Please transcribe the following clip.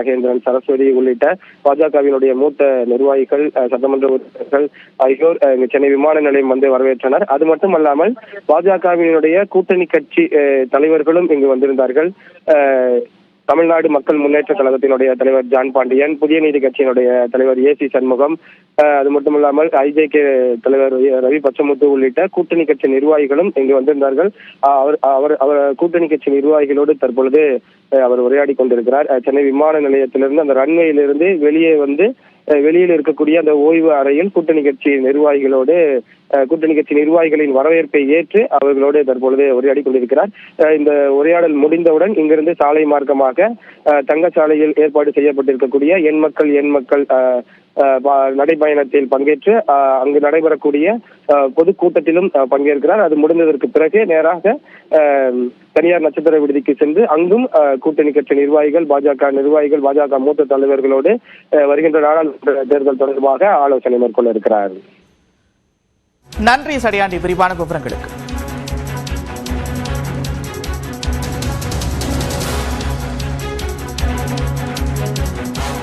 மகேந்திரன், சரஸ்வதி உள்ளிட்ட பாஜகவினுடைய மூத்த நிர்வாகிகள், சட்டமன்ற உறுப்பினர்கள் ஆகியோர் சென்னை விமான நிலையம் வந்து வரவேற்றனர். அது மட்டுமல்லாமல் பாஜகவினுடைய கூட்டணி கட்சி தலைவர்களும் இங்கு வந்திருந்தார்கள். தமிழ்நாடு மக்கள் முன்னேற்ற கழகத்தினுடைய தலைவர் ஜான் பாண்டியன், புதிய நீதி கட்சியினுடைய தலைவர் ஏசி சண்முகம், அது மட்டுமில்லாமல் ஐஜேகே தலைவர் ரவி பச்சமுத்து உள்ளிட்ட கூட்டணி கட்சி நிர்வாகிகளும் இங்கு வந்திருந்தார்கள். அவர் கூட்டணி கட்சி நிர்வாகிகளோடு தற்பொழுது அவர் உரையாடி கொண்டிருக்கிறார். சென்னை விமான நிலையத்திலிருந்து அந்த ரன்வேயிலிருந்து வெளியே வந்து வெளியில் இருக்கக்கூடிய அந்த ஓய்வு அறையில் கூட்டணி கட்சி நிர்வாகிகளின் வரவேற்பை ஏற்று அவர்களோடு தற்பொழுது உரையாடி கொண்டிருக்கிறார். இந்த உரையாடல் முடிந்தவுடன் இங்கிருந்து சாலை மார்க்கமாக தங்கச்சாலையில் ஏற்பாடு செய்யப்பட்டிருக்கக்கூடிய என் மக்கள் நடைபயணத்தில் பங்கேற்று அங்கு நடைபெறக்கூடிய பொதுக்கூட்டத்திலும் பங்கேற்கிறார். அது முடிந்ததற்கு பிறகு நேராக தனியார் நட்சத்திர விடுதிக்கு சென்று அங்கும் கூட்டணி கட்சி நிர்வாகிகள், பாஜக மூத்த தலைவர்களோடு வருகின்ற நாடாளுமன்ற தேர்தல் தொடர்பாக ஆலோசனை மேற்கொள்ள இருக்கிறார். நன்றி சடையாண்டி, விரிவான விவரங்களுக்கு.